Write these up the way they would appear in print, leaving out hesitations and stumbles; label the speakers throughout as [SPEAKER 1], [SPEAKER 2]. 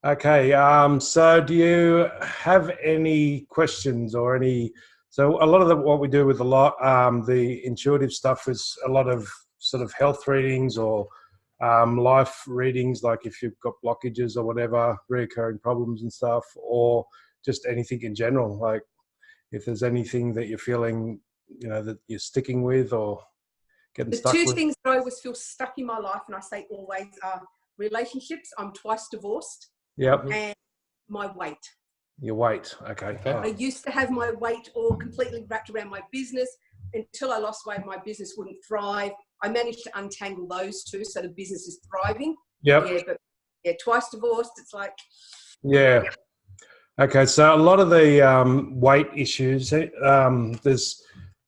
[SPEAKER 1] Okay. So do you have any questions or any? So a lot of what we do with the intuitive stuff is a lot of sort of health readings or life readings, like if you've got blockages or whatever, recurring problems and stuff, or just anything in general. Like if there's anything that you're feeling, that you're sticking with or getting
[SPEAKER 2] The
[SPEAKER 1] stuck
[SPEAKER 2] two
[SPEAKER 1] with.
[SPEAKER 2] things that I always feel stuck in my life, and I say always, are relationships. I'm twice divorced.
[SPEAKER 1] Yep.
[SPEAKER 2] And my weight.
[SPEAKER 1] Your weight. Okay. Oh.
[SPEAKER 2] I used to have my weight all completely wrapped around my business. Until I lost weight, my business wouldn't thrive. I managed to untangle those two, so the business is thriving.
[SPEAKER 1] Yep.
[SPEAKER 2] Yeah, but twice divorced. It's like.
[SPEAKER 1] Yeah. Okay, so a lot of the weight issues, there's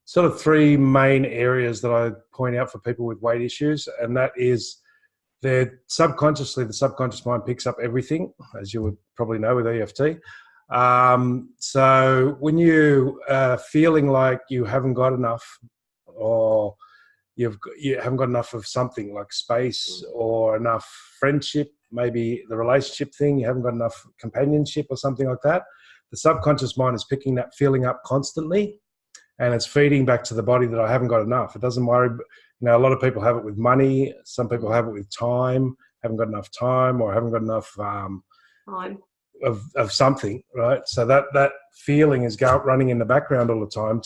[SPEAKER 1] sort of three main areas that I point out for people with weight issues, and that is the subconscious mind picks up everything, as you would probably know with EFT. So when you are feeling like you haven't got enough, or you haven't got enough of something like space or enough friendship, maybe the relationship thing, you haven't got enough companionship or something like that, the subconscious mind is picking that feeling up constantly, and it's feeding back to the body that I haven't got enough. It doesn't worry. A lot of people have it with money. Some people have it with time, haven't got enough time, or haven't got enough
[SPEAKER 2] Time.
[SPEAKER 1] of something, right? So that feeling is running in the background all the time,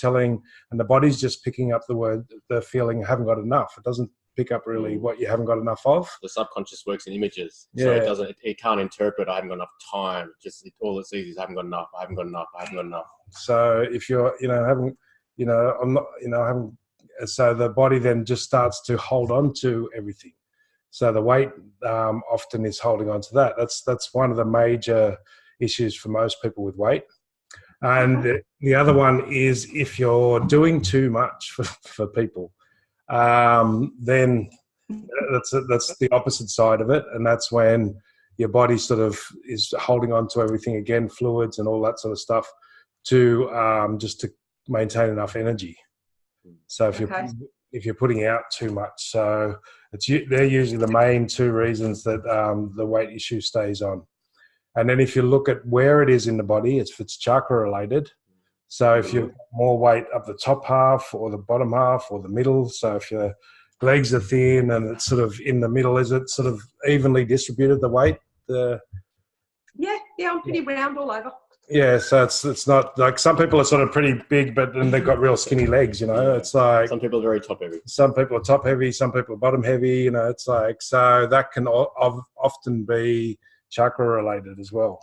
[SPEAKER 1] and the body's just picking up the feeling, I haven't got enough. It doesn't pick up really what you haven't got enough of.
[SPEAKER 3] The subconscious works in images,
[SPEAKER 1] Yeah.
[SPEAKER 3] So it can't interpret, I haven't got enough time. All it sees is I haven't got enough, I haven't got enough, I haven't got enough.
[SPEAKER 1] So if you're, I'm not, I haven't, so the body then just starts to hold on to everything. So the weight often is holding on to that. That's one of the major issues for most people with weight. And the other one is if you're doing too much for people, then that's the opposite side of it. And that's when your body sort of is holding on to everything again, fluids and all that sort of stuff, to just to maintain enough energy. So if you're putting out too much, so they're usually the main two reasons that the weight issue stays on. And then if you look at where it is in the body, if it's chakra related. So if you've got more weight up the top half or the bottom half or the middle, so if your legs are thin and it's sort of in the middle, is it sort of evenly distributed, the weight?
[SPEAKER 2] Yeah, I'm pretty round all over.
[SPEAKER 1] Yeah, so it's not like some people are sort of pretty big, but then they've got real skinny legs, It's like
[SPEAKER 3] some people are very top heavy.
[SPEAKER 1] Some people are top heavy, some people are bottom heavy, It's like, so that can often be chakra related as well.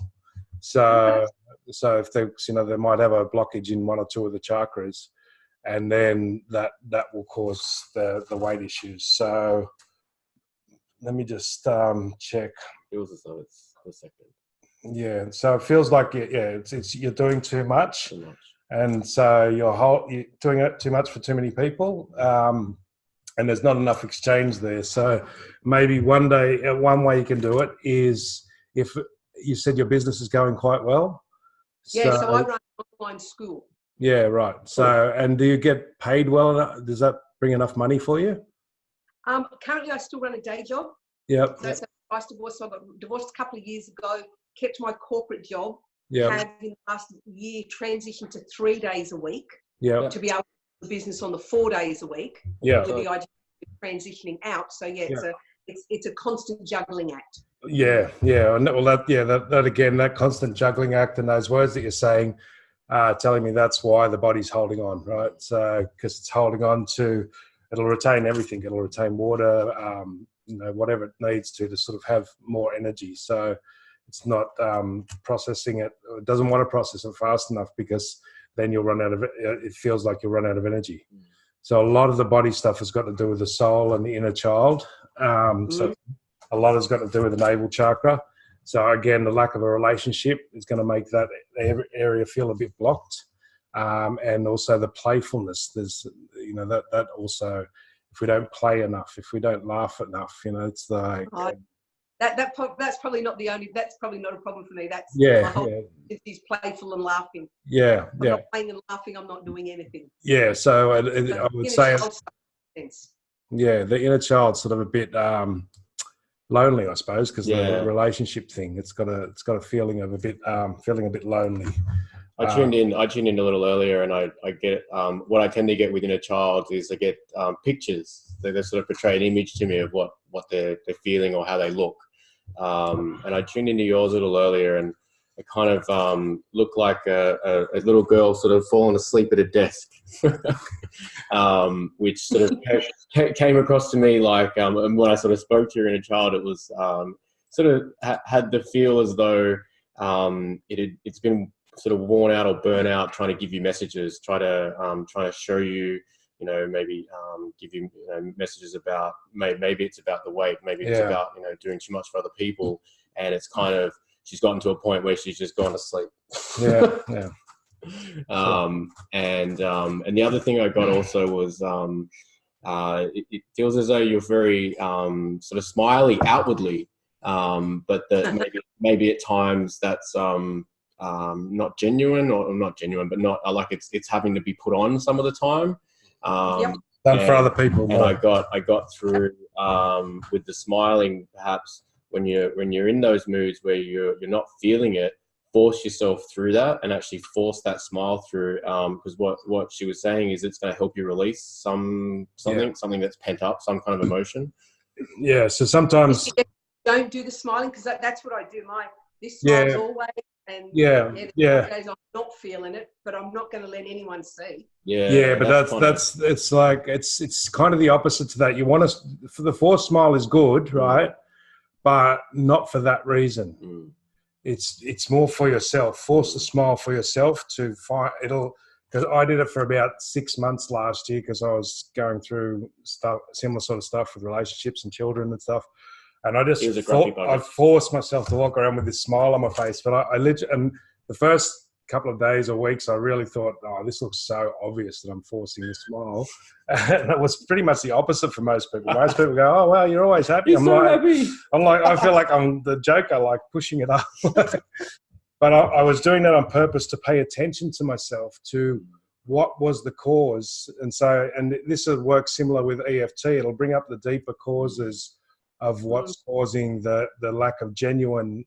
[SPEAKER 1] So if they, they might have a blockage in one or two of the chakras, and then that will cause the weight issues. So let me just check.
[SPEAKER 3] Feels as though it's a second.
[SPEAKER 1] Yeah, so it feels like it's you're doing too much, and so you're doing it too much for too many people, and there's not enough exchange there. So maybe one way you can do it is, if you said your business is going quite well.
[SPEAKER 2] Yeah, so I run an online school.
[SPEAKER 1] Yeah, right. So, and do you get paid well enough? Does that bring enough money for you?
[SPEAKER 2] Currently, I still run a day job.
[SPEAKER 1] Yep.
[SPEAKER 2] So I was divorced. So I got divorced a couple of years ago. Kept my corporate job.
[SPEAKER 1] Yeah.
[SPEAKER 2] Had in the last year transitioned to 3 days a week.
[SPEAKER 1] Yeah.
[SPEAKER 2] To be able to do the business on the 4 days a week.
[SPEAKER 1] Yeah.
[SPEAKER 2] With the idea of transitioning out. So it's a constant juggling act.
[SPEAKER 1] Yeah. And that again, that constant juggling act and those words that you're saying, telling me that's why the body's holding on, right? So because it's holding on to, it'll retain everything. It'll retain water, whatever it needs to sort of have more energy. So it's not processing it. It doesn't want to process it fast enough, because then you'll run out of it. It feels like you'll run out of energy. So a lot of the body stuff has got to do with the soul and the inner child. So a lot has got to do with the navel chakra. So again, the lack of a relationship is going to make that area feel a bit blocked. And also the playfulness. There's, that also, if we don't play enough, if we don't laugh enough, it's like...
[SPEAKER 2] That's probably not that's probably not a problem for me. That's is playful and laughing.
[SPEAKER 1] Yeah.
[SPEAKER 2] I'm not playing and laughing, I'm not doing anything.
[SPEAKER 1] Yeah, so I would say...
[SPEAKER 2] Sense.
[SPEAKER 1] Yeah, the inner child's sort of a bit lonely, I suppose, because
[SPEAKER 3] Yeah.
[SPEAKER 1] the relationship thing. It's got a feeling of feeling a bit lonely.
[SPEAKER 3] I tuned in a little earlier, and I get what I tend to get within a child is I get pictures. They sort of portray an image to me of what they're feeling or how they look. And I tuned into yours a little earlier, and it kind of looked like a little girl sort of falling asleep at a desk, which sort of came across to me like, and when I sort of spoke to your inner child, it was sort of had the feel as though it's been sort of worn out or burn out, trying to give you messages, trying to show you, maybe give you, messages about maybe it's about the weight, maybe it's about doing too much for other people, and it's kind of she's gotten to a point where she's just gone to sleep.
[SPEAKER 1] Yeah.
[SPEAKER 3] And the other thing I got also was it feels as though you're very sort of smiley outwardly, but that maybe at times that's not genuine, or not genuine, but not like it's having to be put on some of the time.
[SPEAKER 1] Done for other people.
[SPEAKER 3] And I got through with the smiling, perhaps when you're in those moods where you're not feeling it, force yourself through that and actually force that smile through, because what she was saying is it's going to help you release something that's pent up, some kind of emotion.
[SPEAKER 1] Yeah. So sometimes
[SPEAKER 2] don't do the smiling, because that's what I do. This smile's always. And days I'm not feeling it, but I'm not going to let anyone see.
[SPEAKER 1] Yeah, but it's like it's kind of the opposite to that. You want to, for the forced smile is good, right? But not for that reason. It's more for yourself. Force the smile for yourself to find it'll. Because I did it for about 6 months last year, because I was going through similar sort of stuff with relationships and children and stuff. And I just I forced myself to walk around with this smile on my face. But I literally, and the first couple of days or weeks, I really thought, oh, this looks so obvious that I'm forcing a smile. And it was pretty much the opposite for most people. Most people go, oh, well, you're always happy. I'm like, I feel like I'm the Joker, like pushing it up. But I was doing that on purpose to pay attention to myself, to what was the cause. And so, and this will work similar with EFT. It'll bring up the deeper causes of what's causing the lack of genuine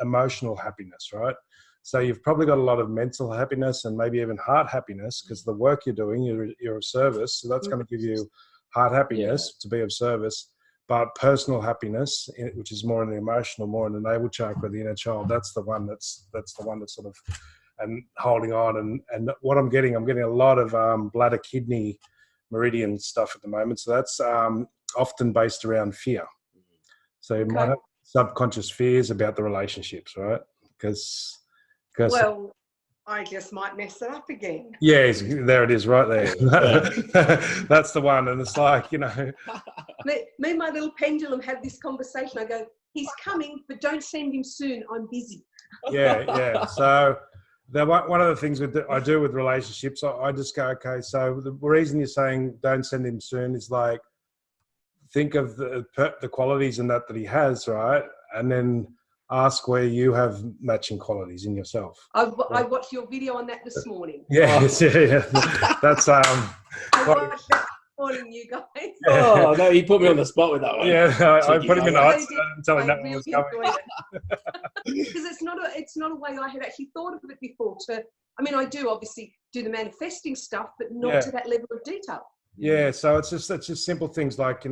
[SPEAKER 1] emotional happiness, right? So you've probably got a lot of mental happiness and maybe even heart happiness, because the work you're doing, you're of service. So that's going to give you heart happiness to be of service. But personal happiness, which is more in the emotional, more in the navel chakra, the inner child, that's the one that's sort of and holding on. And what I'm getting a lot of bladder kidney meridian stuff at the moment. So that's often based around fear. So you might have subconscious fears about the relationships, right? Because
[SPEAKER 2] I just might mess it up again.
[SPEAKER 1] Yeah, there it is, right there. That's the one. And it's like,
[SPEAKER 2] Me and my little pendulum had this conversation. I go, he's coming, but don't send him soon. I'm busy.
[SPEAKER 1] Yeah. So one of the things I do with relationships, I just go, okay, so the reason you're saying don't send him soon is like, think of the qualities and that he has, right? And then ask where you have matching qualities in yourself.
[SPEAKER 2] I watched your video on that this morning.
[SPEAKER 1] Yeah. That's
[SPEAKER 2] I watched that this morning, you guys.
[SPEAKER 3] Oh no, he put me on the spot with that one.
[SPEAKER 1] Yeah, I put him in the hot seat and tell him that one was coming.
[SPEAKER 2] Because it's not a way I had actually thought of it before. I do obviously do the manifesting stuff, but not to that level of detail.
[SPEAKER 1] Yeah, so it's just simple things like,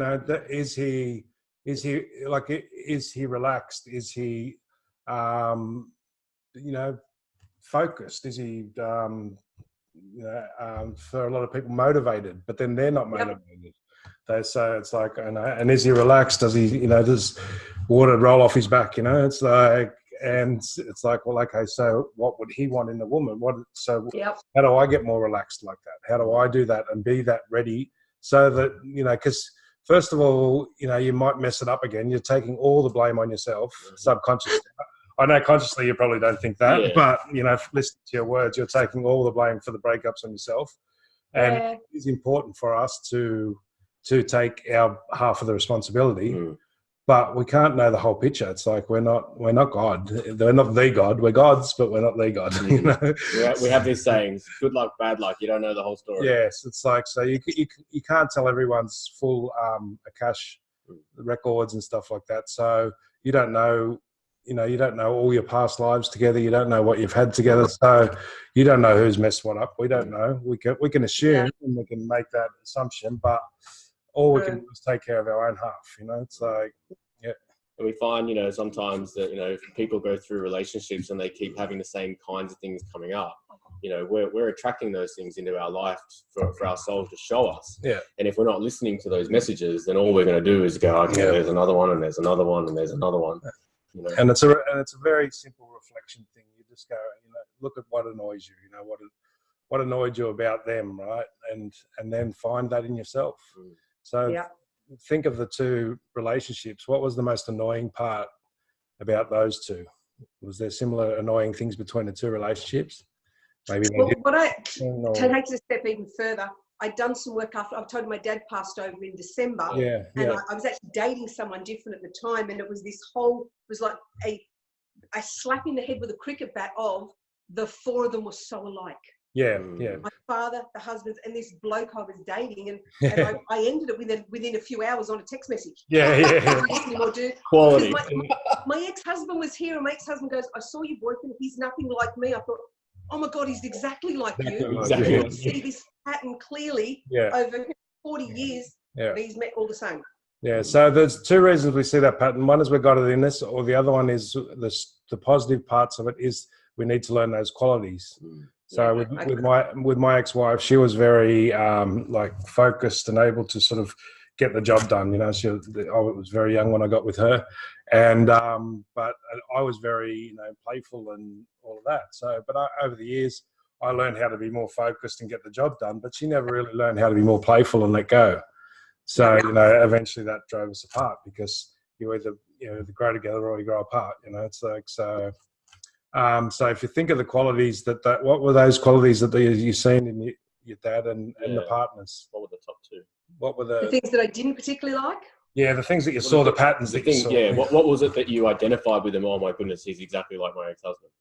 [SPEAKER 1] is he relaxed? Is he, focused? Is he, for a lot of people, motivated? But then they're not motivated. So it's like, and is he relaxed? Does he, does water roll off his back? It's like, and it's like, well, okay, so what would he want in a woman? How do I get more relaxed like that? How do I do that and be that ready so that, because first of all, you might mess it up again. You're taking all the blame on yourself subconsciously. I know consciously you probably don't think that, but, listening to your words, you're taking all the blame for the breakups on yourself. And it is important for us to take our half of the responsibility. But we can't know the whole picture. It's like we're not God. We're not the God. We're gods, but we're not the God.
[SPEAKER 3] We have these sayings: good luck, bad luck. You don't know the whole story.
[SPEAKER 1] Yes, it's like, so you can't tell everyone's full Akash the records and stuff like that. So you don't know, you don't know all your past lives together. You don't know what you've had together. So you don't know who's messed what up. We don't know. We can assume and we can make that assumption, but all we can do is take care of our own half. It's like, yeah.
[SPEAKER 3] And we find, sometimes that, if people go through relationships and they keep having the same kinds of things coming up, we're attracting those things into our life for our souls to show us.
[SPEAKER 1] Yeah.
[SPEAKER 3] And if we're not listening to those messages, then all we're going to do is go, okay, there's another one, and there's another one, and there's another one.
[SPEAKER 1] And it's a very simple reflection thing. You just go, look at what annoys you. What annoyed you about them, right? And then find that in yourself. So think of the two relationships. What was the most annoying part about those two? Was there similar annoying things between the two relationships? Maybe.
[SPEAKER 2] Well, to take it a step even further, I'd done some work after. I've told you my dad passed over in December, and I was actually dating someone different at the time, and it was like a slap in the head with a cricket bat of the four of them were so alike.
[SPEAKER 1] Yeah.
[SPEAKER 2] My father, the husbands, and this bloke I was dating, and I ended it within a few hours on a text message. Anymore, dude.
[SPEAKER 3] Quality.
[SPEAKER 2] My ex-husband was here, and my ex-husband goes, "I saw your boyfriend. He's nothing like me." I thought, "Oh my God, he's exactly like you."
[SPEAKER 3] Exactly.
[SPEAKER 2] You see this pattern clearly over 40 years. But he's met all the same.
[SPEAKER 1] Yeah. So there's two reasons we see that pattern. One is we got it in us, or the other one is the positive parts of it is we need to learn those qualities. So with my ex-wife, she was very focused and able to sort of get the job done. I was very young when I got with her, and but I was very playful and all of that. So, but over the years, I learned how to be more focused and get the job done. But she never really learned how to be more playful and let go. So eventually that drove us apart, because you either grow together or you grow apart. It's like so. So if you think of the qualities what were those qualities that you seen in your dad and the partners?
[SPEAKER 3] What were the top two?
[SPEAKER 1] What were the
[SPEAKER 2] things that I didn't particularly like?
[SPEAKER 1] Yeah, the things that you saw, the patterns that you saw.
[SPEAKER 3] Yeah, what was it that you identified with them? Oh my goodness, he's exactly like my ex-husband.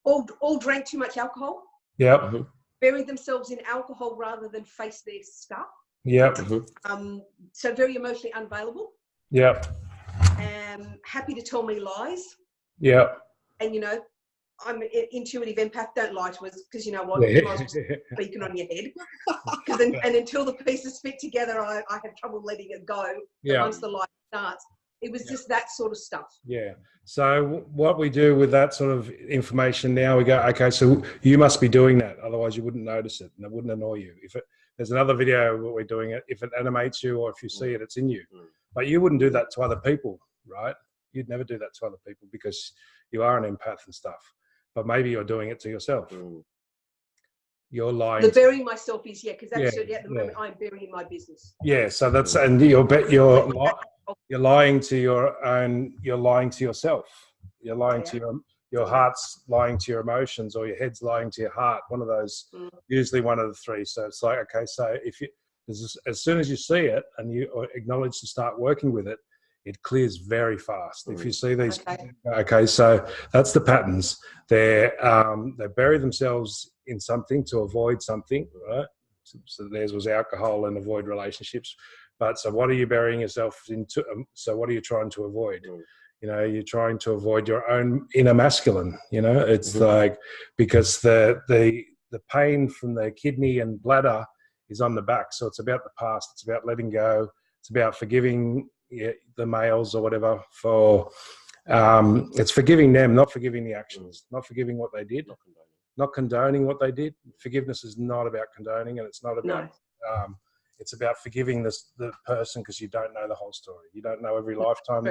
[SPEAKER 2] All drank too much alcohol.
[SPEAKER 1] Yep.
[SPEAKER 2] Buried themselves in alcohol rather than face their stuff.
[SPEAKER 1] Yep.
[SPEAKER 2] So very emotionally unavailable.
[SPEAKER 1] Yep.
[SPEAKER 2] Happy to tell me lies.
[SPEAKER 1] Yep.
[SPEAKER 2] And I'm an intuitive empath. Don't lie to us, because you know what? You might as well speaking on your head. And until the pieces fit together, I have trouble letting it go. Yeah. Once the lie starts, it was just that sort of stuff.
[SPEAKER 1] Yeah. So what we do with that sort of information now, we go, okay, so you must be doing that, otherwise you wouldn't notice it and it wouldn't annoy you. There's another video what we're doing it, if it animates you or if you see it, it's in you. But you wouldn't do that to other people, right? You'd never do that to other people because you are an empath and stuff. But maybe you're doing it to yourself. You're lying.
[SPEAKER 2] The burying myself is, because absolutely at the moment I'm burying my business.
[SPEAKER 1] Yeah, so that's, and you're lying to your own, you're lying to yourself. You're lying to your heart's lying to your emotions, or your head's lying to your heart. One of those, usually one of the three. So it's like, okay, so if you, as soon as you see it and you acknowledge to start working with it, it clears very fast. If you see these, okay, so that's the patterns. They bury themselves in something to avoid something, right? So theirs was alcohol and avoid relationships. But so what are you burying yourself into? So what are you trying to avoid? You're trying to avoid your own inner masculine. It's like, because the pain from the kidney and bladder is on the back. So it's about the past. It's about letting go. It's about forgiving the males or whatever for, it's forgiving them, not forgiving the actions, not forgiving what they did, not condoning what they did. Forgiveness is not about condoning, and it's not about, it's about forgiving the person, because you don't know the whole story. You don't know every lifetime.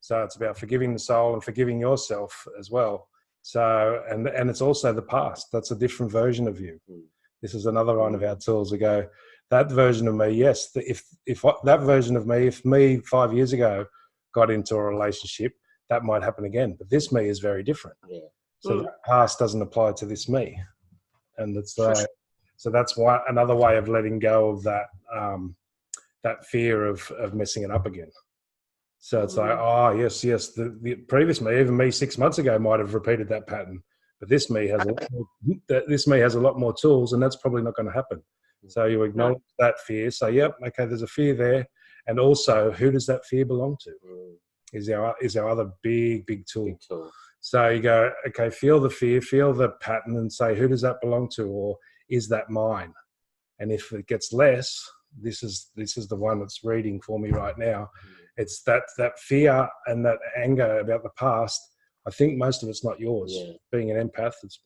[SPEAKER 1] So it's about forgiving the soul and forgiving yourself as well. So, and it's also the past. That's a different version of you. This is another one of our tools. We go, that version of me, yes. If that version of me, if me 5 years ago got into a relationship, that might happen again. But this me is very different. So that past doesn't apply to this me. And it's so that's why another way of letting go of that that fear of messing it up again. So it's like, oh yes, the previous me, even me 6 months ago, might have repeated that pattern. But this me has a lot more tools, and that's probably not going to happen. So you acknowledge that fear. So, yep, okay, there's a fear there. And also, who does that fear belong to? Is our other big tool.
[SPEAKER 3] Big tool.
[SPEAKER 1] So you go, okay, feel the fear, feel the pattern, and say, who does that belong to, or is that mine? And if it gets less, this is the one that's reading for me right now. It's that fear and that anger about the past. I think most of it's not yours.
[SPEAKER 3] Yeah.
[SPEAKER 1] Being an empath, it's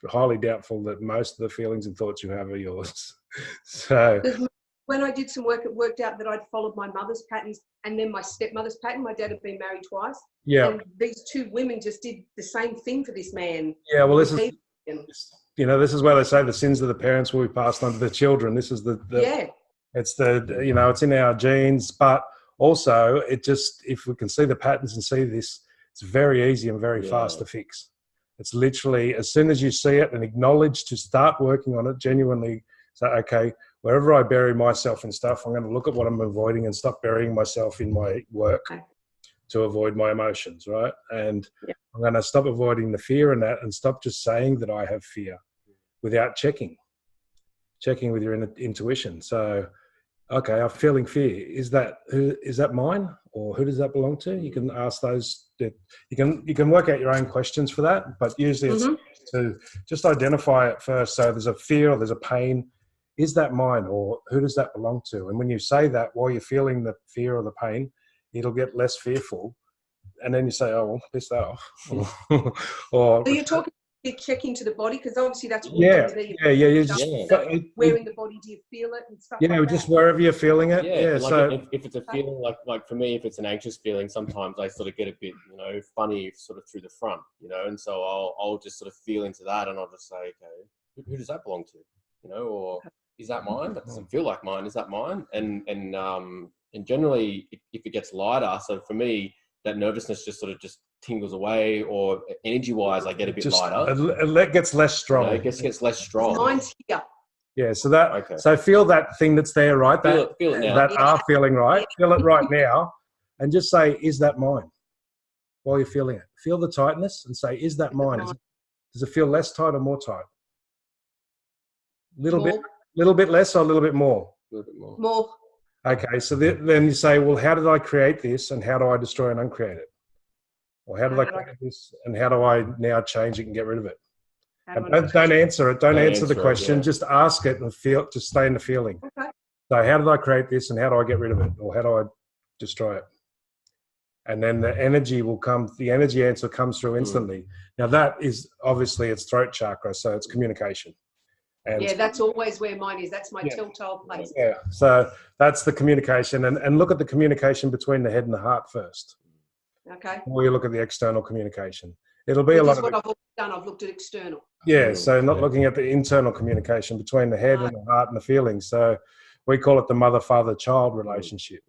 [SPEAKER 1] highly doubtful that most of the feelings and thoughts you have are yours. So
[SPEAKER 2] when I did some work, it worked out that I'd followed my mother's patterns and then my stepmother's pattern. My dad had been married twice.
[SPEAKER 1] Yeah.
[SPEAKER 2] And these two women just did the same thing for this man.
[SPEAKER 1] Yeah, well, this is where they say the sins of the parents will be passed on to the children. This is it's it's in our genes, but also if we can see the patterns and see this, it's very easy and very fast to fix. It's literally, as soon as you see it and acknowledge to start working on it, genuinely say, okay, wherever I bury myself in stuff, I'm going to look at what I'm avoiding and stop burying myself in my work to avoid my emotions, right? And I'm going to stop avoiding the fear in that and stop just saying that I have fear without checking with your intuition. So, okay, I'm feeling fear. Is that mine, or who does that belong to? You can ask those. You can work out your own questions for that, but usually it's to just identify it first. So there's a fear or there's a pain. Is that mine, or who does that belong to? And when you say that while you're feeling the fear or the pain, it'll get less fearful. And then you say, oh, well, piss that off. Or
[SPEAKER 2] so you're talking, you check into the body, because obviously that's what
[SPEAKER 1] you're just
[SPEAKER 2] where in the body do you feel it and stuff like
[SPEAKER 1] just
[SPEAKER 2] that.
[SPEAKER 1] wherever you're feeling it.
[SPEAKER 3] Like
[SPEAKER 1] so
[SPEAKER 3] if it's a feeling, like for me, if it's an anxious feeling, sometimes I sort of get a bit, funny sort of through the front, and so I'll just sort of feel into that, and I'll just say, okay, who does that belong to, or is that mine? That doesn't feel like mine. Is that mine? And generally, if it gets lighter, so for me, that nervousness just sort of just tingles away, or energy-wise, I get a bit lighter.
[SPEAKER 1] It gets less strong.
[SPEAKER 3] It gets less strong.
[SPEAKER 2] Mine's here.
[SPEAKER 1] Yeah, so feel that thing that's there, right?
[SPEAKER 3] Feel it now.
[SPEAKER 1] That are feeling, right? Feel it right now, and just say, is that mine? While you're feeling it. Feel the tightness and say, is that mine? Does it feel less tight or more tight? Little bit less or a little bit more?
[SPEAKER 3] A little bit more.
[SPEAKER 2] More.
[SPEAKER 1] Okay, so then you say, well, how did I create this, and how do I destroy and uncreate it? Or how did I create this, and how do I now change it and get rid of it? And don't answer it. Don't answer the question. Just ask it and just stay in the feeling.
[SPEAKER 2] Okay.
[SPEAKER 1] So how did I create this, and how do I get rid of it, or how do I destroy it? And then the energy will come. The energy answer comes through instantly. Now that is obviously it's throat chakra, so it's communication. And
[SPEAKER 2] that's always where mine is. That's my telltale place.
[SPEAKER 1] Yeah, so that's the communication, and look at the communication between the head and the heart first.
[SPEAKER 2] Okay.
[SPEAKER 1] Or you look at the external communication. It'll be a lot of
[SPEAKER 2] what I've done. I've looked at external.
[SPEAKER 1] Yeah, so not looking at the internal communication between the head and the heart and the feelings. So we call it the mother, father, child relationship.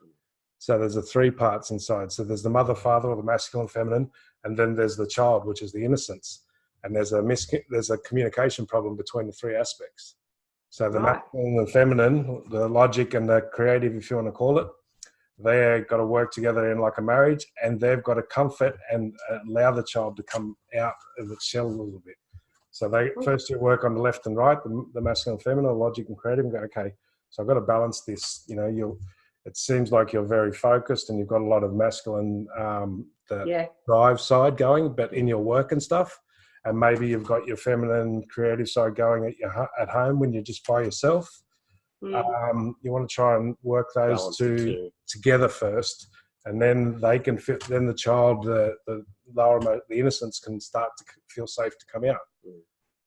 [SPEAKER 1] So there's the three parts inside. So there's the mother, father, or the masculine, feminine, and then there's the child, which is the innocence. And there's a communication problem between the three aspects. So the masculine and feminine, the logic and the creative, if you want to call it, they've got to work together in like a marriage, and they've got to comfort and allow the child to come out of its shell a little bit. So they first you work on the left and right, the masculine and feminine, logic and creative, and go, okay, so I've got to balance this. It seems like you're very focused and you've got a lot of masculine drive side going, but in your work and stuff. And maybe you've got your feminine creative side going at home when you're just by yourself. You want to try and work those two together first, and then they can fit. Then the child, the innocence can start to feel safe to come out.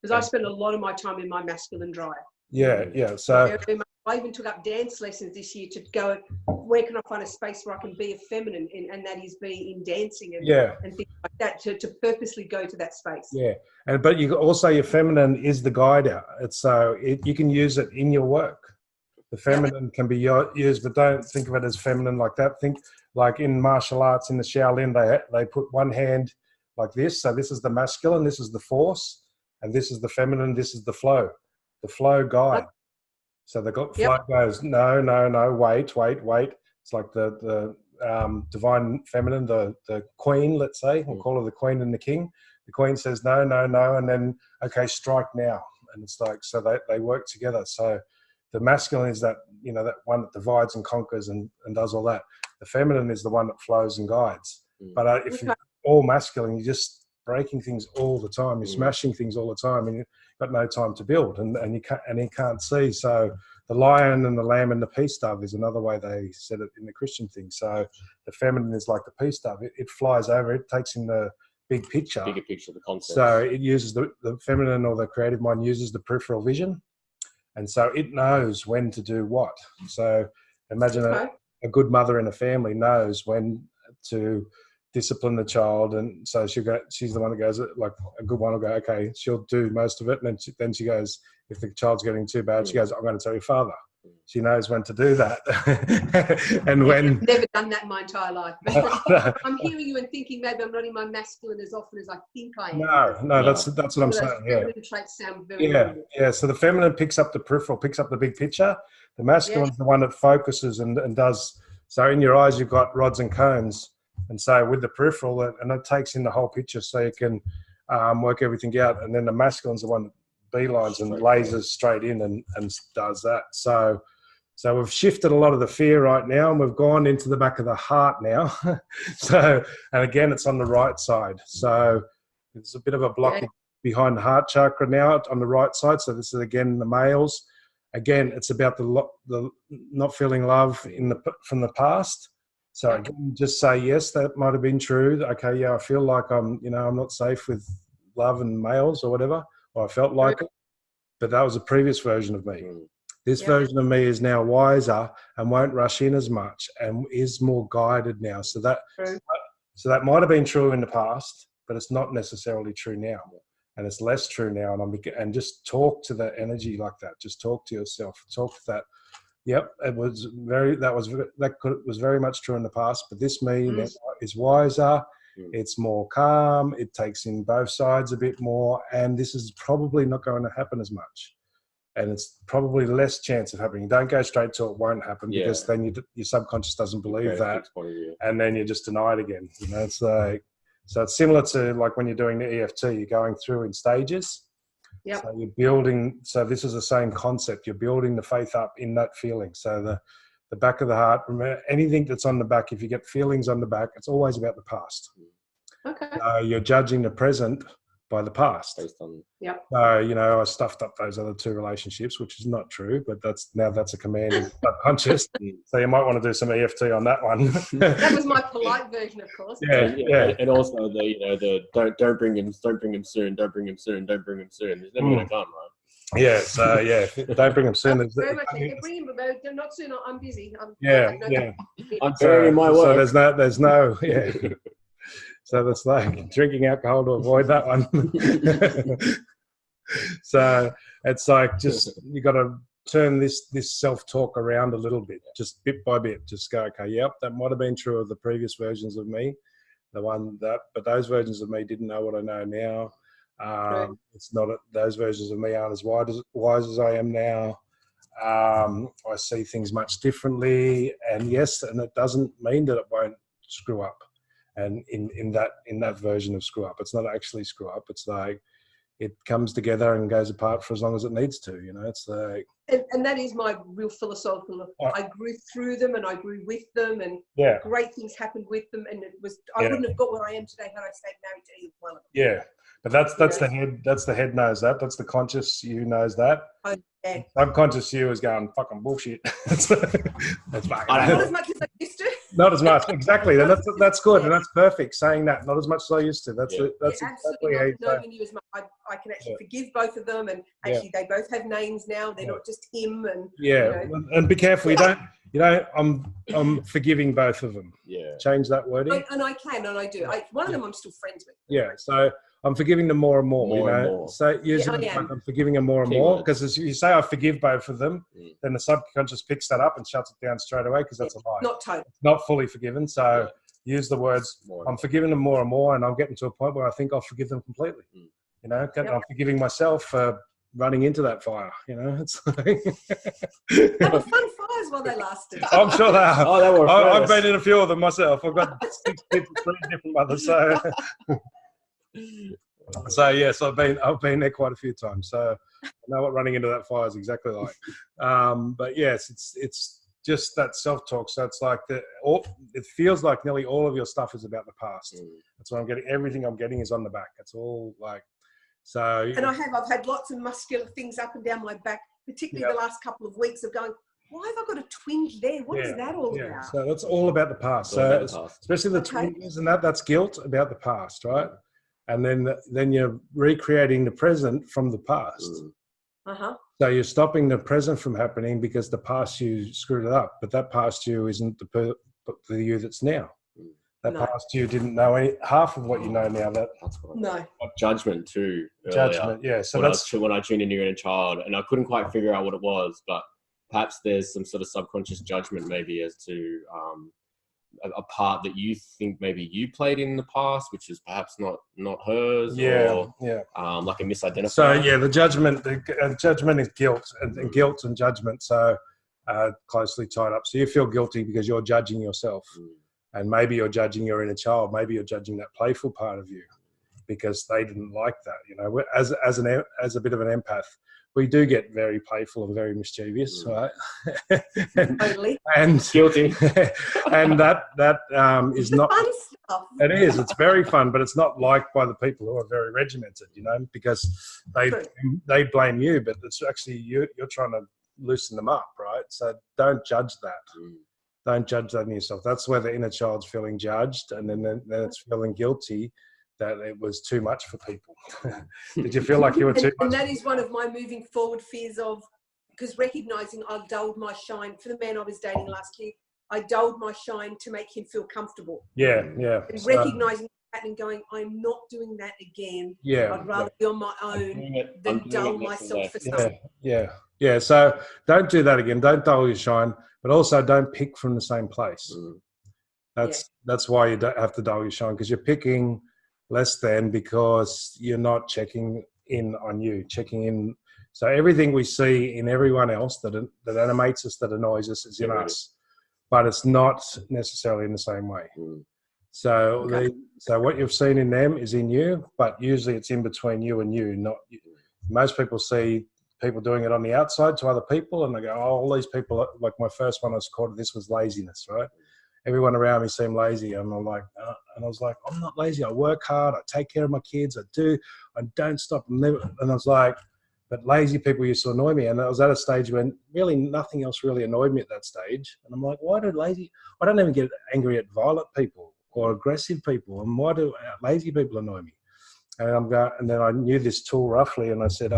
[SPEAKER 2] Because I spend a lot of my time in my masculine drive.
[SPEAKER 1] Yeah. So
[SPEAKER 2] I even took up dance lessons this year to go, where can I find a space where I can be a feminine, and that is be in dancing and things like that, to purposely go to that space. Yeah,
[SPEAKER 1] but you also, your feminine is the guide out. You can use it in your work. The feminine can be used, but don't think of it as feminine like that. Think like in martial arts, in the Shaolin, they put one hand like this. So this is the masculine, this is the force, and this is the feminine, this is the flow. The flow guide. So the flow goes, no, wait. It's like the divine feminine, the queen, let's say. We'll call her the queen and the king. The queen says, no, and then, okay, strike now. And it's like, so they work together. So the masculine is that, that one that divides and conquers and does all that. The feminine is the one that flows and guides. But if you're all masculine, you're just breaking things all the time. You're smashing things all the time, and you've got no time to build, and you can't see. So the lion and the lamb and the peace dove is another way they said it in the Christian thing. So the feminine is like the peace dove. It flies over. It takes in the bigger picture, the concept. So it uses the feminine, or the creative mind uses the peripheral vision, and so it knows when to do what. So imagine a good mother in a family knows when to discipline the child, and so she's the one that goes, like a good one will go, okay, she'll do most of it, and then she goes, if the child's getting too bad, she goes, I'm going to tell your father. She knows when to do that. And when
[SPEAKER 2] I've never done that in my entire life. But I'm hearing you and thinking maybe I'm not in my masculine as often as I think I am.
[SPEAKER 1] No, that's what I'm saying.
[SPEAKER 2] Feminine traits sound very good.
[SPEAKER 1] So the feminine picks up the peripheral, picks up the big picture. The masculine is the one that focuses and does. So in your eyes, you've got rods and cones. And so with the peripheral, and it takes in the whole picture, so you can work everything out. And then the masculine's the one that beelines and lasers straight in and does that. So we've shifted a lot of the fear right now, and we've gone into the back of the heart now. And again, it's on the right side. So there's a bit of a blockage behind the heart chakra now on the right side. So this is again the males. Again, it's about the not feeling love from the past. So again, just say, yes, that might have been true. Okay, yeah, I feel like I'm not safe with love and males or whatever, or I felt like it. But that was a previous version of me. This version of me is now wiser and won't rush in as much and is more guided now. So that might have been true in the past, but it's not necessarily true now. And it's less true now. And just talk to that energy like that. Just talk to yourself. Talk to that. Yep, was very much true in the past, but this me now is wiser. It's more calm. It takes in both sides a bit more, and this is probably not going to happen as much, and it's probably less chance of happening. Don't go straight to it won't happen, because then your subconscious doesn't believe that, and then you just deny it again. It's like, so it's similar to like when you're doing the EFT, you're going through in stages. Yep. So you're building. So this is the same concept. You're building the faith up in that feeling. So the back of the heart. Remember, anything that's on the back, if you get feelings on the back, it's always about the past.
[SPEAKER 2] Okay.
[SPEAKER 1] You're judging the present by the past.
[SPEAKER 2] Based on. Yep.
[SPEAKER 1] I stuffed up those other 2 relationships, which is not true, but that's a command of subconscious. So you might want to do some EFT on that one.
[SPEAKER 2] That was my polite version, of course.
[SPEAKER 1] Yeah.
[SPEAKER 3] And also the don't bring him soon. Don't bring him soon. Don't bring him soon. It's never going to come, right?
[SPEAKER 1] Yeah, so don't bring him soon.
[SPEAKER 2] Very much. Bring him, but not soon. I'm busy.
[SPEAKER 3] I'm burying my work.
[SPEAKER 1] So there's no. So that's like drinking alcohol to avoid that one. So it's like just you got to turn this self-talk around a little bit, just bit by bit. Just go, okay, yep, that might have been true of the previous versions of me, but those versions of me didn't know what I know now. It's not those versions of me aren't as wise as I am now. I see things much differently, and it doesn't mean that it won't screw up. And in that version of screw up, it's not actually screw up. It's like it comes together and goes apart for as long as it needs to. It's like.
[SPEAKER 2] And that is my real philosophical. I grew through them and I grew with them, and great things happened with them. And I wouldn't have got where I am today had I stayed married to either one of them.
[SPEAKER 1] Yeah. But that's the head. That's the head knows that. That's the conscious you knows that.
[SPEAKER 2] Oh, yeah.
[SPEAKER 1] Subconscious you is going fucking bullshit. That's fucking.
[SPEAKER 2] Not as much as I used to.
[SPEAKER 1] Not as much, exactly. That's good, and that's perfect. Saying that, not as much as I used to. That's exactly how you
[SPEAKER 2] knowing you as much. I can actually forgive both of them, and actually they both have names now. They're not just him. And
[SPEAKER 1] and be careful. You don't. I'm forgiving both of them. Yeah. Change that wording.
[SPEAKER 2] And I can, and I do. One of them I'm still friends with.
[SPEAKER 1] Yeah. So I'm forgiving them more and more. So usually I'm forgiving them more and more, because as you say, I forgive both of them, then the subconscious picks that up and shuts it down straight away, because that's a lie.
[SPEAKER 2] Not totally.
[SPEAKER 1] It's not fully forgiven. So use the words, I'm forgiving them more and more, and I'm getting to a point where I think I'll forgive them completely. I'm forgiving myself for running into that fire. It's like
[SPEAKER 2] they were fun fires while they lasted.
[SPEAKER 1] I'm sure they are. I've been in a few of them myself. I've got 6 kids, 3 different mothers. So So yes, I've been there quite a few times. So I know what running into that fire is exactly like. But yes, it's just that self-talk. So it's like it feels like nearly all of your stuff is about the past. That's what I'm getting. Everything I'm getting is on the back. It's all like so.
[SPEAKER 2] And I've had lots of muscular things up and down my back, particularly the last couple of weeks of going, why have I got a twinge there? What is that all about? So
[SPEAKER 1] that's all about the past. So especially the twinges and that's guilt about the past, right? And then you're recreating the present from the past. So you're stopping the present from happening because the past you screwed it up, but that past you isn't the you that's now. That past you didn't know half of what you know now.
[SPEAKER 3] Like judgment too.
[SPEAKER 1] Judgment, yeah. So
[SPEAKER 3] when I tuned into your inner child, and I couldn't quite figure out what it was, but perhaps there's some sort of subconscious judgment maybe as to a part that you think maybe you played in the past, which is perhaps not hers, or like a misidentified.
[SPEAKER 1] So the judgment is guilt, and guilt and judgment so closely tied up. So you feel guilty because you're judging yourself, and maybe you're judging your inner child, maybe you're judging that playful part of you because they didn't like that. You know, as a bit of an empath, we do get very playful and very mischievous, right?
[SPEAKER 2] Totally.
[SPEAKER 1] And
[SPEAKER 3] guilty.
[SPEAKER 1] And that is not
[SPEAKER 2] fun stuff.
[SPEAKER 1] It is. It's very fun, but it's not liked by the people who are very regimented, you know, because they blame you, but it's actually you're trying to loosen them up, right? So don't judge that. Don't judge that in yourself. That's where the inner child's feeling judged, and then it's feeling guilty that it was too much for people. Did you feel like you were too much?
[SPEAKER 2] And that is one of my moving forward fears because recognising I dulled my shine for the man I was dating last year. I dulled my shine to make him feel comfortable.
[SPEAKER 1] Yeah.
[SPEAKER 2] And recognising that and going, I'm not doing that again.
[SPEAKER 1] Yeah.
[SPEAKER 2] I'd rather be on my own than dull myself for something.
[SPEAKER 1] Yeah. So don't do that again. Don't dull your shine, but also don't pick from the same place. That's why you don't have to dull your shine, because you're picking less than because you're not checking in on you, checking in. So everything we see in everyone else that animates us, that annoys us, is in us, but it's not necessarily in the same way. So so what you've seen in them is in you, but usually it's in between you and you. Not most people see people doing it on the outside to other people, and they go, "Oh, all these people." Like my first one I was caught. This was laziness, right? Everyone around me seemed lazy, and I'm like, and I was like, I'm not lazy. I work hard. I take care of my kids. I don't stop. And I was like, but lazy people used to annoy me. And I was at a stage when really nothing else really annoyed me at that stage. And I'm like, I don't even get angry at violent people or aggressive people. And why do lazy people annoy me? And then I knew this tool roughly, and I said,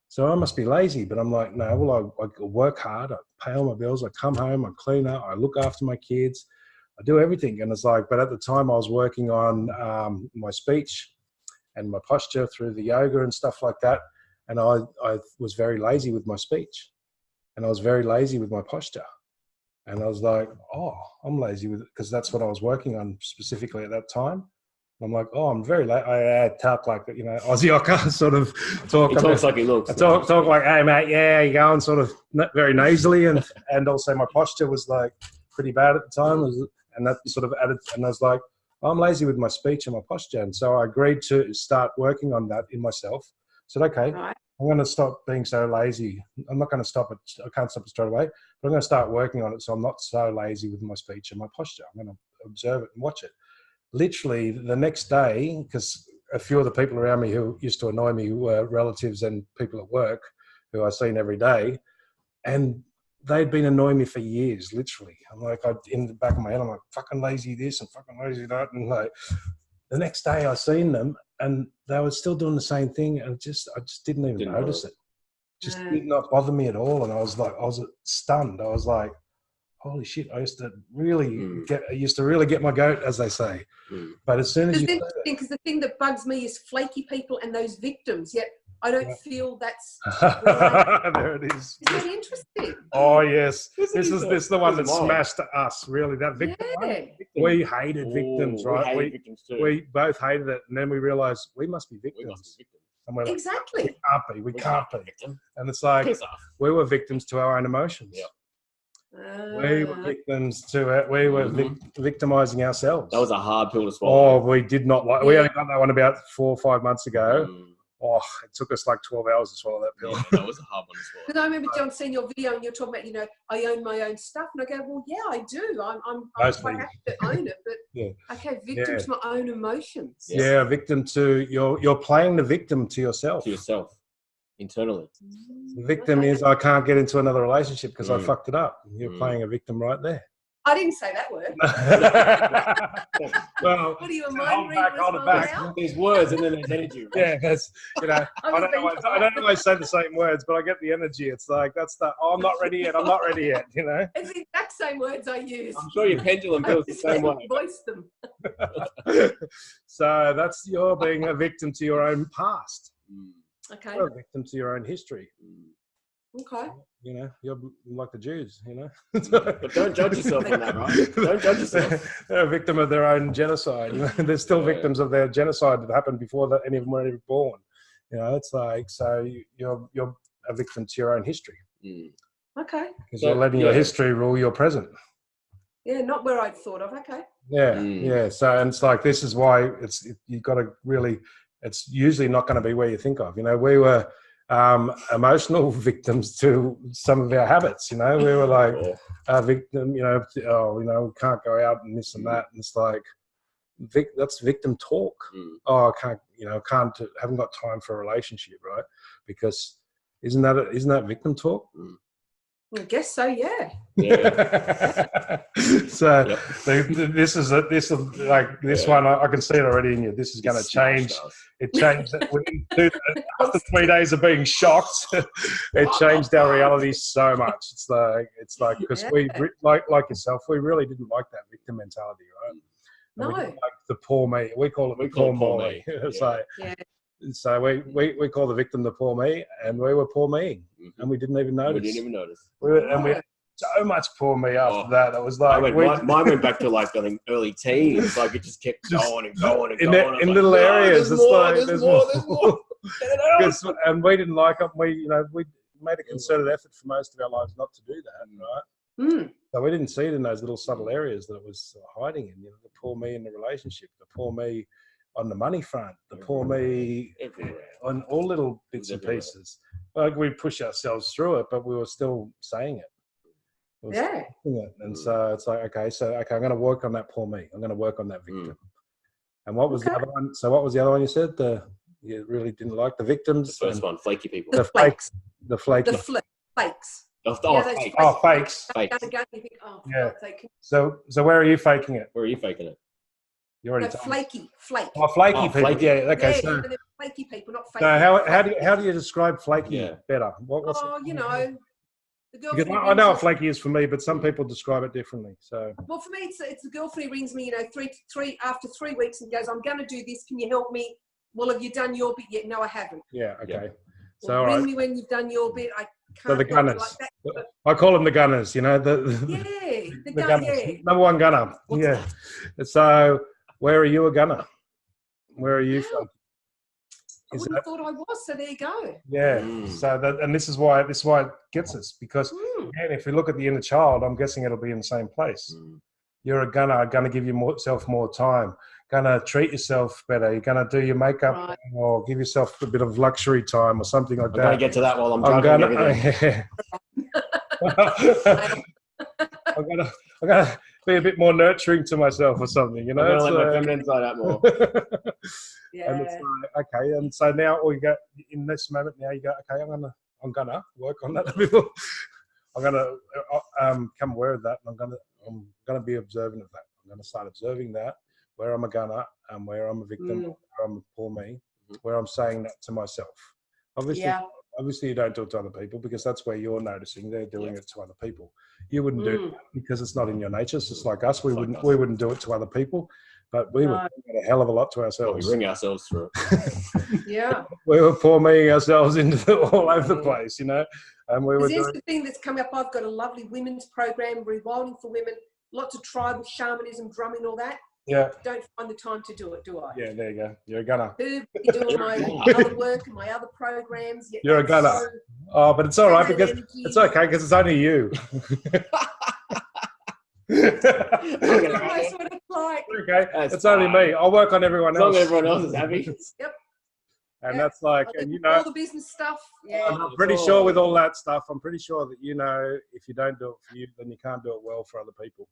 [SPEAKER 1] so I must be lazy. But I'm like, no, well, I work hard, I pay all my bills, I come home, I clean up, I look after my kids, I do everything. And it's like, but at the time I was working on my speech and my posture through the yoga and stuff like that. And I was very lazy with my speech, and I was very lazy with my posture. And I was like, I'm lazy with it, because that's what I was working on specifically at that time. I'm like, I'm very late. I talk like, Aussie Ocker sort of talk.
[SPEAKER 3] He talks like he looks.
[SPEAKER 1] I talk like, hey, mate, yeah, you going, sort of very nasally. And also my posture was like pretty bad at the time. And that sort of added, and I was like, I'm lazy with my speech and my posture. And so I agreed to start working on that in myself. I said, okay, I'm going to stop being so lazy. I'm not going to stop it. I can't stop it straight away, but I'm going to start working on it so I'm not so lazy with my speech and my posture. I'm going to observe it and watch it. Literally the next day, because a few of the people around me who used to annoy me were relatives and people at work who I seen every day, and they'd been annoying me for years, literally. I'm like, in the back of my head, I'm like, fucking lazy this and fucking lazy that. And like the next day I seen them and they wwere still doing the same thing, and I just didn't even notice it. Just did not bother me at all. And I was stunned. I was like, holy shit, I used to really get my goat, as they say. But as soon as
[SPEAKER 2] because the thing that bugs me is flaky people and those victims, yet I don't feel that's
[SPEAKER 1] there it is.
[SPEAKER 2] Isn't that interesting?
[SPEAKER 1] Oh yes. This is the one that smashed us, really. That victim one. We hated victims, right? We both hated it, and then we realized we must be victims. And we're like,
[SPEAKER 2] exactly.
[SPEAKER 1] we can't be. And it's like we were victims to our own emotions. We were victims to it. We were victimizing ourselves.
[SPEAKER 3] That was a hard pill to swallow.
[SPEAKER 1] Oh, we did not like. We only got that one about 4 or 5 months ago. Oh, it took us like 12 hours to swallow that pill.
[SPEAKER 3] Yeah, that was a hard one to swallow.
[SPEAKER 2] Because I remember John seeing your video and you're talking about, you know, I own my own stuff, and I go, well, yeah, I do. I'm quite happy to own it, but okay, victim to my own emotions.
[SPEAKER 1] Yeah, victim to you're playing the victim to yourself.
[SPEAKER 3] To yourself, internally.
[SPEAKER 1] The victim is I can't get into another relationship because I fucked it up. You're playing a victim right there.
[SPEAKER 2] I didn't say that word.
[SPEAKER 1] Well,
[SPEAKER 2] what are you, a
[SPEAKER 1] hold it back.
[SPEAKER 3] There's words and then there's energy. Right?
[SPEAKER 1] Yeah, that's, you know, I don't always say the same words, but I get the energy. It's like, that's the, oh, I'm not ready yet. I'm not ready yet, you know?
[SPEAKER 2] It's the exact same words I use.
[SPEAKER 3] I'm sure your pendulum feels the same way.
[SPEAKER 2] Voice them.
[SPEAKER 1] So that's, you're being a victim to your own past.
[SPEAKER 2] Okay.
[SPEAKER 1] You're a victim to your own history.
[SPEAKER 2] Okay.
[SPEAKER 1] You know, you're like the Jews, you know.
[SPEAKER 3] But don't judge yourself on that, right? Don't judge yourself.
[SPEAKER 1] They're a victim of their own genocide. They're still victims of their genocide that happened before that any of them were even born. You know, it's like, so you're a victim to your own history.
[SPEAKER 2] Okay.
[SPEAKER 1] Because you're letting your history rule your present.
[SPEAKER 2] Yeah, not where I'd thought of. Okay.
[SPEAKER 1] Yeah, yeah. So, and it's like, this is why you've got to really, it's usually not going to be where you think of. You know, we were emotional victims to some of our habits. You know, we were like a victim. You know, we can't go out and this and that. And it's like that's victim talk. Oh, I can't. Haven't got time for a relationship, right? Because isn't that victim talk?
[SPEAKER 2] I guess so. Yeah.
[SPEAKER 1] So this is like this one. I can see it already in you. This is going to change. It changed after 3 days of being shocked. It changed our reality so much. It's like because we like yourself, we really didn't like that victim mentality, right?
[SPEAKER 2] No.
[SPEAKER 1] We didn't like the poor me. We call it poor me. It's like. So we call the victim the poor me, and we were poor me, and we didn't even notice.
[SPEAKER 3] We didn't even notice.
[SPEAKER 1] And we had so much poor me after that. It was like
[SPEAKER 3] mine went back to like early teens. Like it just kept going and going and going.
[SPEAKER 1] In little areas,
[SPEAKER 3] there's more.
[SPEAKER 1] And we didn't like it. We made a concerted effort for most of our lives not to do that, right? So we didn't see it in those little subtle areas that it was hiding in. You know, the poor me in the relationship, the poor me on the money front, the poor me on all little bits and pieces. Like we push ourselves through it, but we were still saying it. And so it's like, okay, I'm going to work on that poor me. I'm going to work on that victim. And what was the other one? So what was the other one you said? You really didn't like the victims?
[SPEAKER 3] The first one, flaky people.
[SPEAKER 2] The flakes.
[SPEAKER 1] The flaky.
[SPEAKER 2] Fakes.
[SPEAKER 1] Fakes. So where are you faking it?
[SPEAKER 3] Where are you faking it?
[SPEAKER 1] You already
[SPEAKER 2] flaky.
[SPEAKER 1] Oh, flaky people.
[SPEAKER 3] Flaky.
[SPEAKER 1] Yeah. Okay.
[SPEAKER 2] Yeah,
[SPEAKER 1] so
[SPEAKER 2] flaky people, not fake.
[SPEAKER 1] So how do you describe flaky better?
[SPEAKER 2] You know, the girl.
[SPEAKER 1] Because I know what flaky is for me, but some people describe it differently. So.
[SPEAKER 2] Well, for me, it's the girlfriend who rings me, you know, after 3 weeks and goes, "I'm going to do this. Can you help me?" Well, have you done your bit yet? No, I haven't.
[SPEAKER 1] Yeah. Okay.
[SPEAKER 2] Yeah. So ring me when you've done your bit. I can't.
[SPEAKER 1] So the gunners.
[SPEAKER 2] Like that,
[SPEAKER 1] I call them the gunners. You know the gunners.
[SPEAKER 2] Yeah.
[SPEAKER 1] Number one gunner. Yeah. So. Where are you a gunner? Where are you from?
[SPEAKER 2] I wouldn't have thought I was, so there you go.
[SPEAKER 1] Yeah. So and this is why it gets us, because again, if we look at the inner child, I'm guessing it'll be in the same place. You're a gunner, going to give yourself more time, going to treat yourself better, you're going to do your makeup or give yourself a bit of luxury time or something like that.
[SPEAKER 3] I'm going to get to that while I'm juggling everything.
[SPEAKER 1] I'm gonna be a bit more nurturing to myself or something, you know.
[SPEAKER 3] I'm gonna let my feminine side out more.
[SPEAKER 1] And it's like, okay, and so now all you get in this moment now, you go, okay, I'm gonna work on that a little. I'm gonna become aware of that, and I'm gonna be observant of that. I'm gonna start observing that, where I'm a gunner and where I'm a victim, where I'm a poor me, where I'm saying that to myself. Obviously, you don't do it to other people because that's where you're noticing they're doing it to other people. You wouldn't do it because it's not in your nature. It's just like us. We wouldn't do it to other people, but we would do a hell of a lot to ourselves.
[SPEAKER 3] We bring ourselves through.
[SPEAKER 1] We were poor me ourselves into all over the place, you know. And we were.
[SPEAKER 2] There's the thing that's coming up. I've got a lovely women's program, rewilding for women. Lots of tribal shamanism, drumming, all that. don't find the time to do it, do I?
[SPEAKER 1] Yeah, there you go. You're a gunner.
[SPEAKER 2] Who be doing my other work and my other programs?
[SPEAKER 1] You're a gunner. Oh, but it's all right because it's okay because it's only you.
[SPEAKER 2] That's what it's like.
[SPEAKER 1] Okay, it's only me. I'll work on everyone else.
[SPEAKER 3] As long as everyone else is happy.
[SPEAKER 2] Yep.
[SPEAKER 1] And that's like, and
[SPEAKER 2] all the business stuff. Yeah.
[SPEAKER 1] I'm pretty sure with all that stuff, I'm pretty sure that if you don't do it for you, then you can't do it well for other people.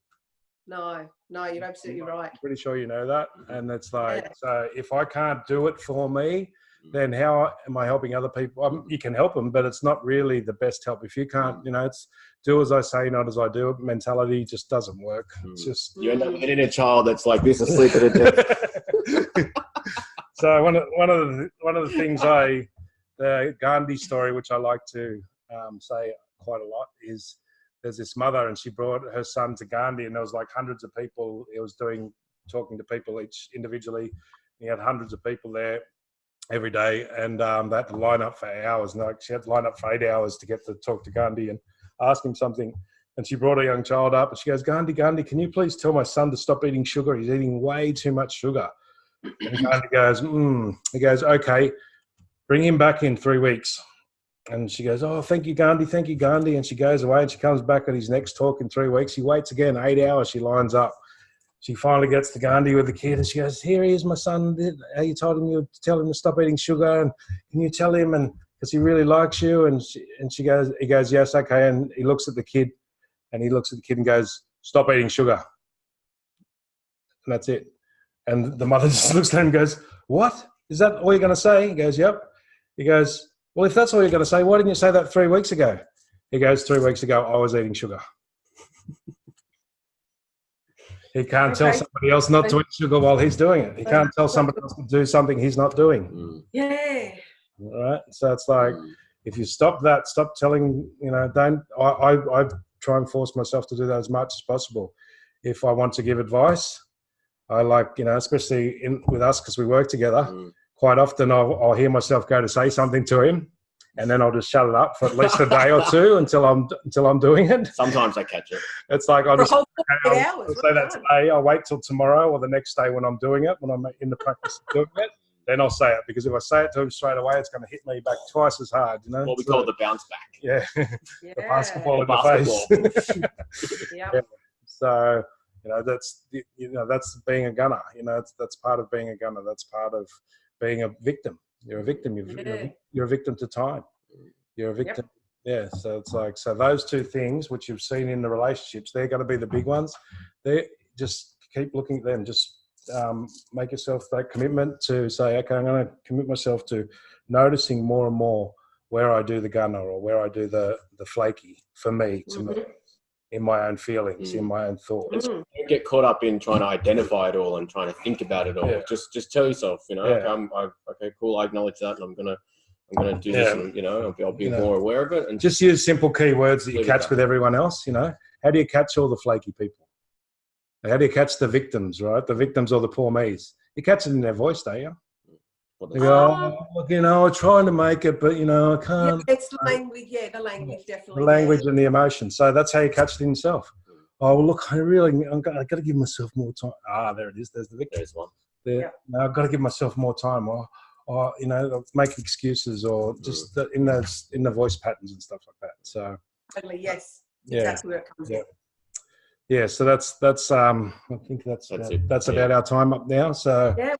[SPEAKER 2] No, you're absolutely right.
[SPEAKER 1] I'm pretty sure you know that. And it's like, so if I can't do it for me, then how am I helping other people? You can help them, but it's not really the best help. If you can't, it's do as I say, not as I do. Mentality just doesn't work. It's just
[SPEAKER 3] you end up with an inner child that's like this, asleep at a desk.
[SPEAKER 1] So one of the things the Gandhi story, which I like to say quite a lot, is there's this mother and she brought her son to Gandhi and there was like hundreds of people. He was talking to people each individually. He had hundreds of people there every day and they had to line up for hours. And she had to line up for 8 hours to get to talk to Gandhi and ask him something. And she brought a young child up and she goes, Gandhi, can you please tell my son to stop eating sugar? He's eating way too much sugar. And Gandhi goes, He goes, okay, bring him back in 3 weeks. And she goes, oh, thank you, Gandhi. And she goes away and she comes back at his next talk in 3 weeks. He waits again, 8 hours. She lines up. She finally gets to Gandhi with the kid and she goes, here he is, my son. You told him you tell him to stop eating sugar. And can you tell him? And because he really likes you. And he goes, yes, okay. And he looks at the kid and goes, stop eating sugar. And that's it. And the mother just looks at him and goes, what? Is that all you're going to say? He goes, yep. He goes, well, if that's all you're going to say, why didn't you say that 3 weeks ago? He goes, 3 weeks ago, I was eating sugar. He can't tell somebody else not to eat sugar while he's doing it. He can't tell somebody else to do something he's not doing.
[SPEAKER 2] Yeah.
[SPEAKER 1] All right. So it's like, if you stop telling, I try and force myself to do that as much as possible. If I want to give advice, I like, especially with us because we work together, quite often I'll hear myself go to say something to him and then I'll just shut it up for at least a day or two until I'm doing it.
[SPEAKER 3] Sometimes I catch it.
[SPEAKER 1] It's like I'll just
[SPEAKER 2] I'll
[SPEAKER 1] say that today, I'll wait till tomorrow or the next day when I'm doing it, when I'm in the practice of doing it, then I'll say it. Because if I say it to him straight away, it's going to hit me back twice as hard.
[SPEAKER 3] What we call the bounce back.
[SPEAKER 1] Yeah. The basketball in the face.
[SPEAKER 2] Yeah.
[SPEAKER 1] So, that's being a gunner. That's part of being a gunner. That's part of being a victim. You're a victim. You're a victim to time. You're a victim. Yep. Yeah. So it's like, those two things, which you've seen in the relationships, they're going to be the big ones. They just keep looking at them. Just make yourself that commitment to say, okay, I'm going to commit myself to noticing more and more where I do the gunner or where I do the flaky for me, to me. In my own feelings, in my own thoughts.
[SPEAKER 3] Don't get caught up in trying to identify it all and trying to think about it all. Yeah. Just tell yourself, okay, cool, I acknowledge that, and I'm gonna do this, and I'll be more aware of it. And
[SPEAKER 1] just use simple keywords that you catch with everyone else. How do you catch all the flaky people? How do you catch the victims? Right, the victims or the poor me's. You catch it in their voice, don't you? They go, I'm trying to make it, but I can't.
[SPEAKER 2] Yeah, it's language. Yeah, the language definitely.
[SPEAKER 1] The language and the emotion. So that's how you catch it in yourself. Oh, well, look, I've got to give myself more time. There it is. There's the victim.
[SPEAKER 3] There's one.
[SPEAKER 1] No, I've got to give myself more time, or make excuses, or just in the voice patterns and stuff like that. So.
[SPEAKER 2] Totally. Yes. Yeah. Exactly where it comes in.
[SPEAKER 1] Yeah. So that's I think that's about our time up now. So.
[SPEAKER 2] Yeah.